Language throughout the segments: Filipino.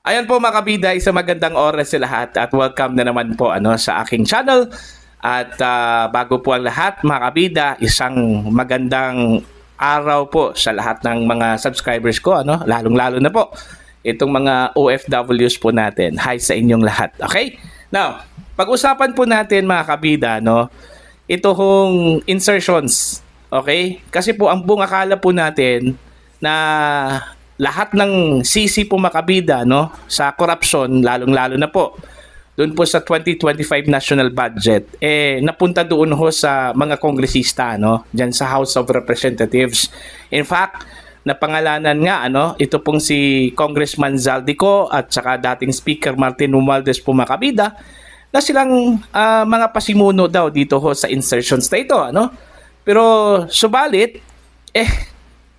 Ayan po mga kabida, isang magandang oras sa lahat at welcome na naman po sa aking channel. At bago po ang lahat mga kabida, isang magandang araw po sa lahat ng mga subscribers ko, lalong-lalo na po itong mga OFWs po natin. Hi sa inyong lahat. Okay? Now, pag-usapan po natin mga kabida, ito hong insertions. Okay? Kasi po ang buong akala po natin na lahat ng sisi po makabida sa corruption, lalong-lalo na po doon po sa 2025 national budget, napunta doon ho sa mga kongresista diyan sa House of Representatives. In fact, napangalanan nga ito pong si Congressman Zaldico at saka dating Speaker Martin Romualdez po makabida na silang mga pasimuno daw dito ho sa insertions na ito Pero subalit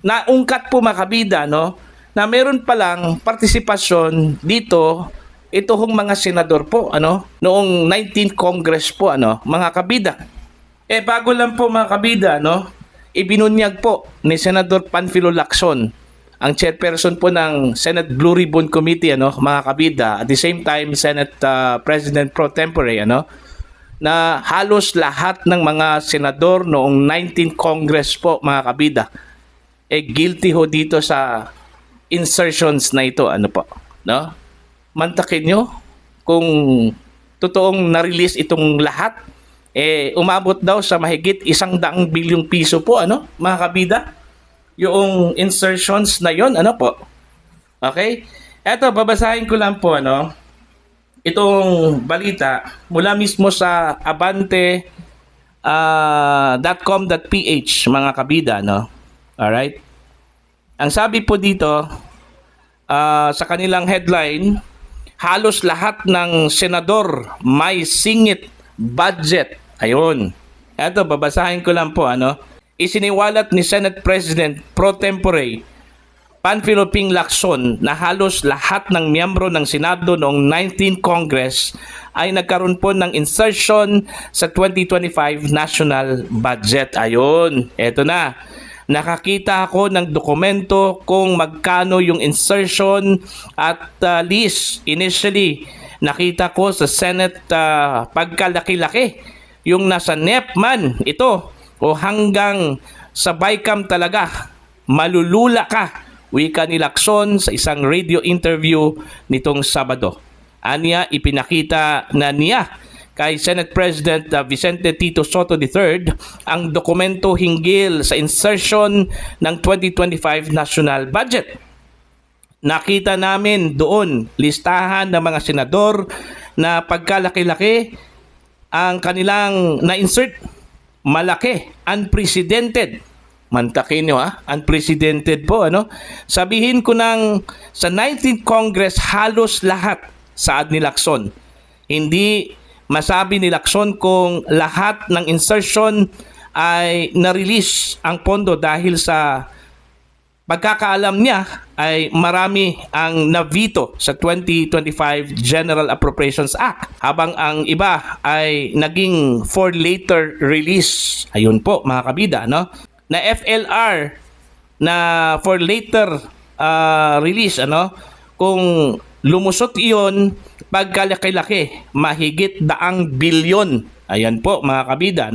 naungkat po makabida na meron palang partisipasyon dito ito hong mga senador po noong 19th Congress po mga kabida. Bago lang po mga kabida ibinunyag po ni Senador Panfilo Lacson, ang chairperson po ng Senate Blue Ribbon Committee mga kabida, at the same time Senate President pro tempore na halos lahat ng mga senador noong 19th Congress po mga kabida guilty ho dito sa insertions na ito mantakin nyo kung totoong na-release itong lahat umabot daw sa mahigit 100 bilyong piso po mga kabida yung insertions na yon po. Okay, eto babasahin ko lang po itong balita mula mismo sa abante.com.ph mga kabida alright. Ang sabi po dito sa kanilang headline, halos lahat ng senador may singit budget. Ayun. Ito, babasahin ko lang po Isiniwalat ni Senate President pro tempore Panfilo Ping Lacson na halos lahat ng miyembro ng Senado noong 19th Congress ay nagkaroon po ng insertion sa 2025 national budget. Ayun. Ito na. Nakakita ako ng dokumento kung magkano yung insertion at list. Initially, nakita ko sa Senate pagkalaki-laki. Yung nasa NEPMAN ito o hanggang sa BICAM talaga. Malulula ka. Wika ni Lacson sa isang radio interview nitong Sabado. Aniya, ipinakita na niya kay Senate President Vicente Tito Soto III ang dokumento hinggil sa insertion ng 2025 national budget. Nakita namin doon listahan ng mga senador na pagkalaki-laki ang kanilang na-insert. Malaki, unprecedented. Mantakin nyo unprecedented po Sabihin ko sa 19th Congress halos lahat saad ni Lacson. Hindi masabi ni Lacson kung lahat ng insertion ay na-release ang pondo dahil sa pagkakaalam niya ay marami ang na-veto sa 2025 General Appropriations Act habang ang iba ay naging for later release. Ayun po mga kabida na FLR na for later release kung lumusot iyon pagkalaki-laki, mahigit 100 bilyon. Ayan po mga kabida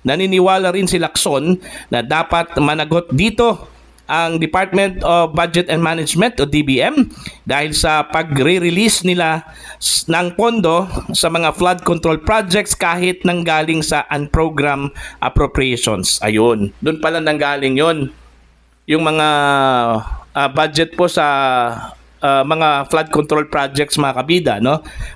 naniniwala rin si Lacson na dapat managot dito ang Department of Budget and Management o DBM dahil sa pagre-release nila ng pondo sa mga flood control projects kahit nanggaling sa unprogrammed appropriations. Ayun, doon pala nanggaling yon yung mga budget po sa mga flood control projects mga kabida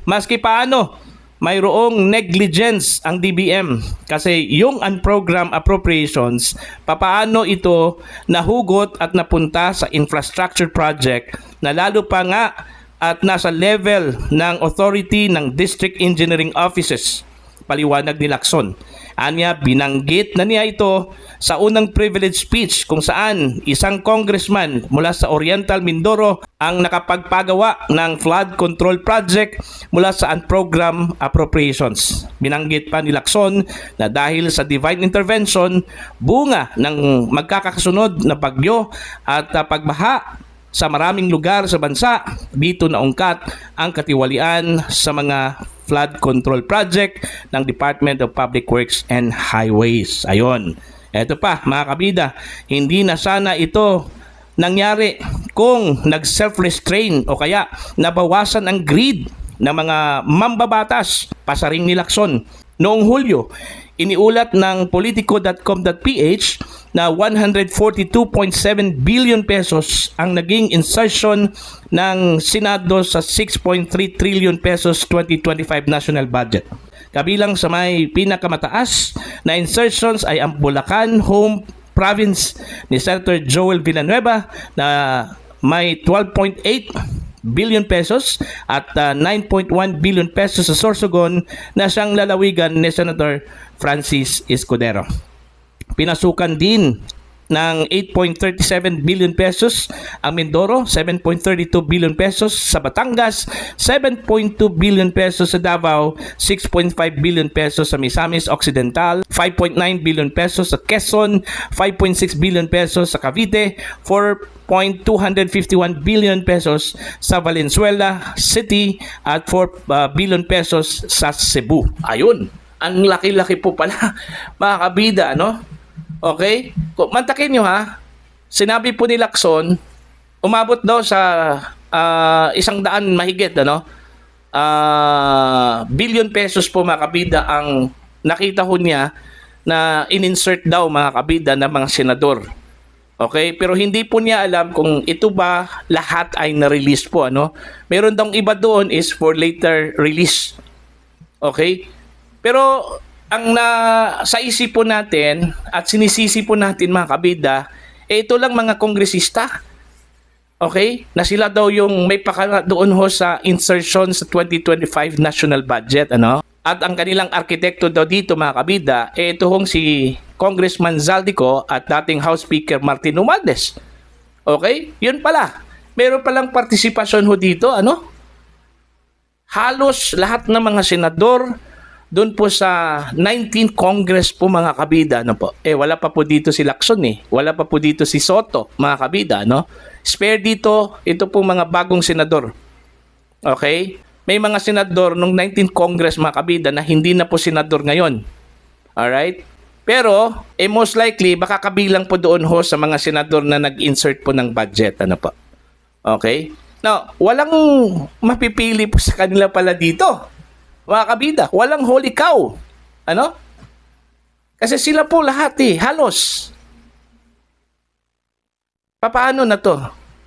Maski paano mayroong negligence ang DBM kasi yung unprogrammed appropriations papaano ito nahugot at napunta sa infrastructure project na lalo pa nga at nasa level ng authority ng district engineering offices. Paliwanag ni Lacson. Anya, binanggit na niya ito sa unang privilege speech kung saan isang congressman mula sa Oriental Mindoro ang nakapagpagawa ng flood control project mula sa unprogrammed appropriations. Binanggit pa ni Lacson na dahil sa divine intervention, bunga ng magkakasunod na bagyo at pagbaha sa maraming lugar sa bansa. Dito naungkat ang katiwalian sa mga flood control project ng Department of Public Works and Highways. Ayon. Eto pa mga kabida, hindi na sana ito nangyari kung nag-self-restrain o kaya nabawasan ang greed ng mga mambabatas pasaring ni Lacson. Noong Hulyo, iniulat ng politico.com.ph na 142.7 billion pesos ang naging insertion ng Senado sa 6.3 trillion pesos 2025 national budget. Kabilang sa may pinakamataas na insertions ay ang Bulacan home province ni Senator Joel Villanueva na may 12.8 billion pesos at 9.1 billion pesos sa Sorsogon na siyang lalawigan ni Senator Francis Escudero. Pinasukan din ng 8.37 billion pesos ang Mindoro, 7.32 billion pesos sa Batangas, 7.2 billion pesos sa Davao, 6.5 billion pesos sa Misamis Occidental, 5.9 billion pesos sa Quezon, 5.6 billion pesos sa Cavite, 4.251 billion pesos sa Valenzuela City at 4 billion pesos sa Cebu. Ayun, ang laki-laki po pala mga kabida, no? Okay? Mantakin nyo ha. Sinabi po ni Lacson, umabot daw sa 100 mahigit, ano? Billion pesos po mga kabida ang nakita ho niya na in-insert daw mga kabida ng mga senador. Okay? Pero hindi po niya alam kung ito ba lahat ay na-release po, ano? Meron daw iba doon is for later release. Okay? Pero ang sa isip po natin at sinisisi po natin mga kabida, ito lang mga kongresista. Okay? Na sila daw yung may pakala doon ho sa insertion sa 2025 national budget, ano? At ang kanilang arkitekto daw dito mga kabida, ito hong si Congressman Zaldico at dating House Speaker Martin Romualdez. Okay? Yun pala. Meron palang partisipasyon ho dito, ano? Halos lahat ng mga senador doon po sa 19 Congress po mga kabida, no po. Wala pa po dito si Lacson Wala pa po dito si Soto, mga kabida, no? Spare dito, ito po mga bagong senador. Okay? May mga senador nung 19 Congress mga kabida na hindi na po senador ngayon. Alright? Pero, most likely, baka kabilang po doon ho sa mga senador na nag-insert po ng budget, ano po. Okay? Now, walang mapipili po sa kanila pala dito. Mga kabida, walang holy cow. Ano? Kasi sila po lahat halos. Paano na to?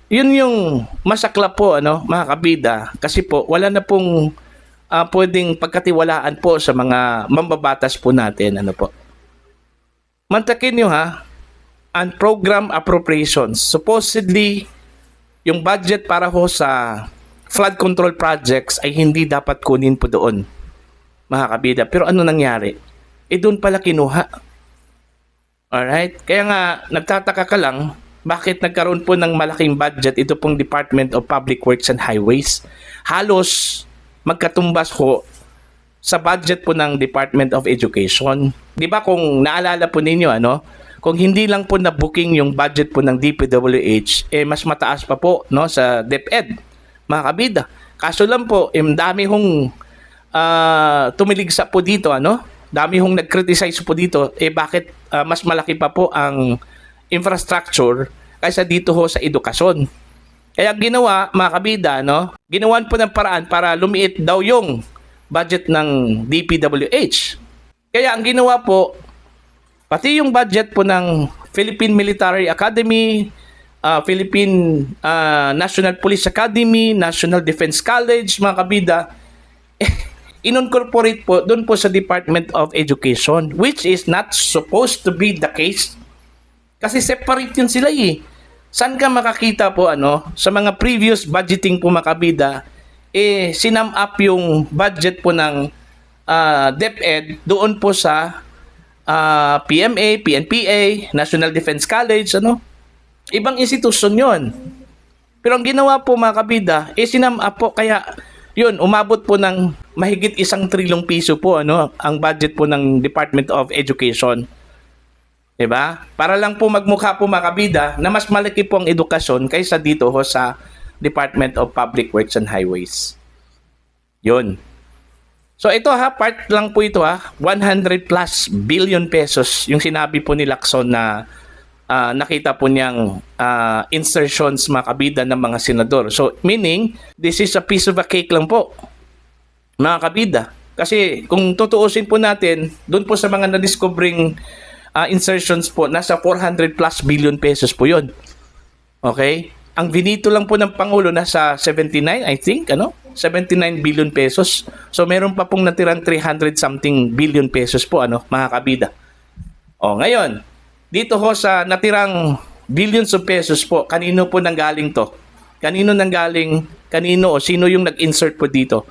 Yun yung masakla po, ano, mga kabida. Kasi po, wala na pong pwedeng pagkatiwalaan po sa mga mambabatas po natin. Ano po? Mantakin nyo ha, ang program appropriations. Supposedly, yung budget para ho sa flood control projects ay hindi dapat kunin po doon, mga kabida. Pero ano nangyari? Doon pala kinuha. Alright? Kaya nga, nagtataka ka lang, bakit nagkaroon po ng malaking budget ito pong Department of Public Works and Highways? Halos magkatumbas ho sa budget po ng Department of Education. Di ba kung naalala po ninyo, ano? Kung hindi lang po na-booking yung budget po ng DPWH, mas mataas pa po, no, sa DepEd. Mga kabida. Kaso lang po, dami hong tumiligsa po dito, ano? Dami hong nag-criticize po dito, bakit mas malaki pa po ang infrastructure kaysa dito ho sa edukasyon. Kaya ginawa, mga kabida, no? Ginawan po ng paraan para lumiit daw yung budget ng DPWH. Kaya ang ginawa po, pati yung budget po ng Philippine Military Academy, Philippine National Police Academy, National Defense College, mga kabida, incorporate po doon po sa Department of Education, which is not supposed to be the case. Kasi separate yun sila Saan ka makakita po, ano, sa mga previous budgeting po mga kabida, sinam up yung budget po ng DepEd doon po sa PMA, PNPA, National Defense College, ano? Ibang institusyon yon. Pero ang ginawa po mga kabida, sinam up po, kaya yun, umabot po ng mahigit 1 trilyong piso po, ano, ang budget po ng Department of Education. 'Diba? Para lang po magmukha po mga kabida na mas malaki po ang edukasyon kaysa dito ho sa Department of Public Works and Highways. Yun. So ito ha, part lang po ito ha, 100 plus billion pesos yung sinabi po ni Lacson na nakita po niyang insertions mga kabida ng mga senador. So meaning, this is a piece of a cake lang po mga kabida. Kasi kung tutuusin po natin, doon po sa mga na-discovering insertions po, nasa 400 plus billion pesos po yun. Okay? Ang vinito lang po ng Pangulo nasa 79, I think, 79 billion pesos. So meron pa pong natirang 300 something billion pesos po, mga kabida. O ngayon, dito ho sa natirang billions of pesos po, kanino po nanggaling to? Kanino nanggaling? Kanino o sino yung nag-insert po dito?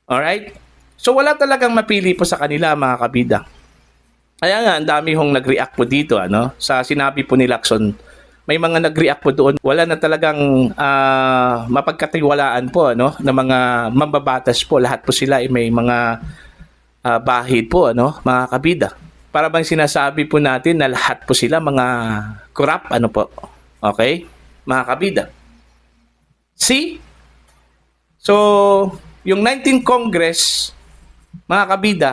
Alright? So wala talagang mapili po sa kanila mga kabida. Kaya nga, ang dami hong nag-react po dito, sa sinabi po ni Lacson. May mga nag-react po doon. Wala na talagang mapagkatiwalaan po, na mga mambabatas po. Lahat po sila ay may mga bahid po, mga kabida. Para bang sinasabi po natin na lahat po sila mga corrupt, po. Okay? Mga kabida. See? So, yung 19th Congress, mga kabida,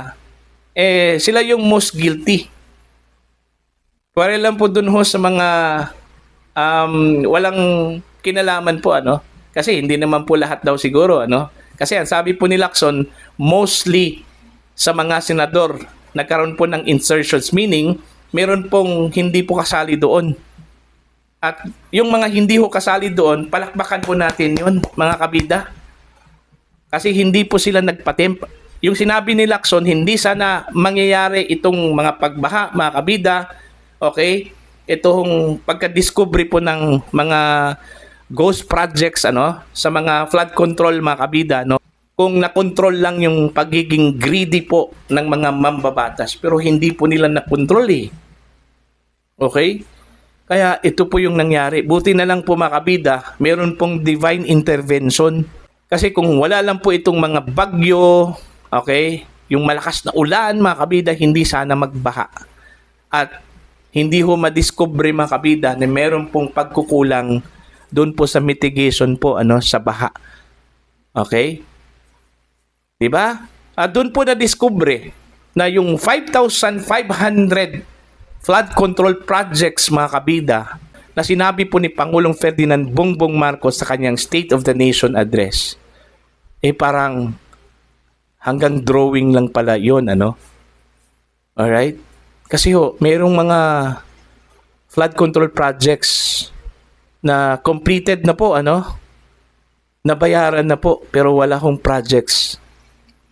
sila yung most guilty. Pare lang po dun ho sa mga walang kinalaman po, Kasi hindi naman po lahat daw siguro, Kasi ang sabi po ni Lacson, mostly sa mga senador nagkaroon po ng insertions, meaning meron pong hindi po kasali doon. At yung mga hindi ho kasali doon, palakbakan po natin yun, mga kabida. Kasi hindi po sila nagpatemp. Yung sinabi ni Lacson, hindi sana mangyayari itong mga pagbaha, mga kabida. Okay? Itong pagka-discovery po ng mga ghost projects sa mga flood control, mga kabida, kung na-control lang yung pagiging greedy po ng mga mambabatas, pero hindi po nila na-control Okay? Kaya ito po yung nangyari. Buti na lang po mga kabida, meron pong divine intervention. Kasi kung wala lang po itong mga bagyo, okay, yung malakas na ulan, mga kabida, hindi sana magbaha. At hindi ho madiscover mga kabida na meron pong pagkukulang doon po sa mitigation po sa baha. Okay? Diba? At doon po na-discover na yung 5,500 flood control projects mga kabida na sinabi po ni Pangulong Ferdinand Bongbong Marcos sa kanyang State of the Nation address, parang hanggang drawing lang pala yun, Alright? Kasi mayroong mga flood control projects na completed na po, nabayaran na po, pero wala hong projects,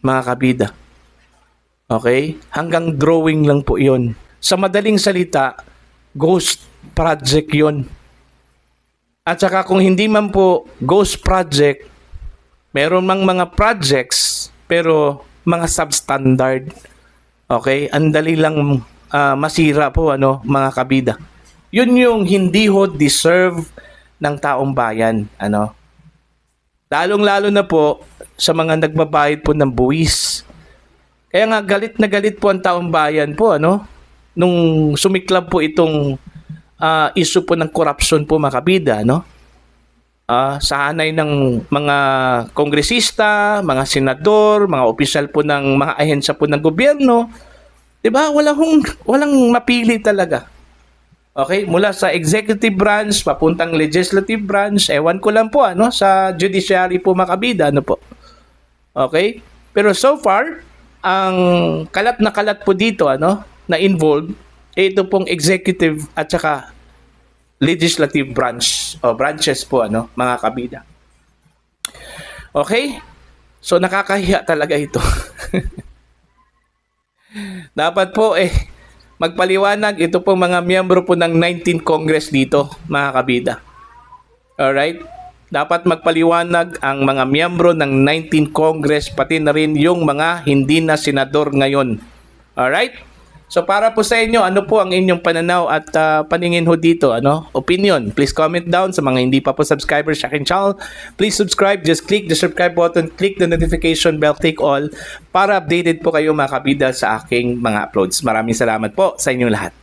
mga kabida. Okay? Hanggang drawing lang po yun. Sa madaling salita, ghost project yun. At saka kung hindi man po ghost project, meron mang mga projects, pero mga substandard. Okay? Andali lang masira po, mga kabida. Yun yung hindi ho deserve ng taong bayan, Lalong-lalo na po sa mga nagbabayad po ng buwis. Kaya nga galit na galit po ang taong bayan po, nung sumiklab po itong issue po ng corruption po mga kabida, sa hanay ng mga kongresista, mga senador, mga opisyal po ng mga ahensya po ng gobyerno. 'Di ba? Walang mapili talaga. Okay, mula sa executive branch papuntang legislative branch, ewan ko lang po sa judiciary po mga kabida, po. Okay? Pero so far, ang kalat na kalat po dito na involved, ito pong executive at saka legislative branch o branches po mga kabida. Okay? So nakakahiya talaga ito. Dapat po magpaliwanag ito pong mga miyembro po ng 19th Congress dito, mga kabida. Alright? Dapat magpaliwanag ang mga miyembro ng 19th Congress, pati na rin yung mga hindi na senador ngayon. Alright? So para po sa inyo, ano po ang inyong pananaw at paningin ho dito, opinion? Please comment down. Sa mga hindi pa po subscribers sa aking channel, please subscribe. Just click the subscribe button, click the notification bell, click all para updated po kayo mga kabida sa aking mga uploads. Maraming salamat po sa inyong lahat.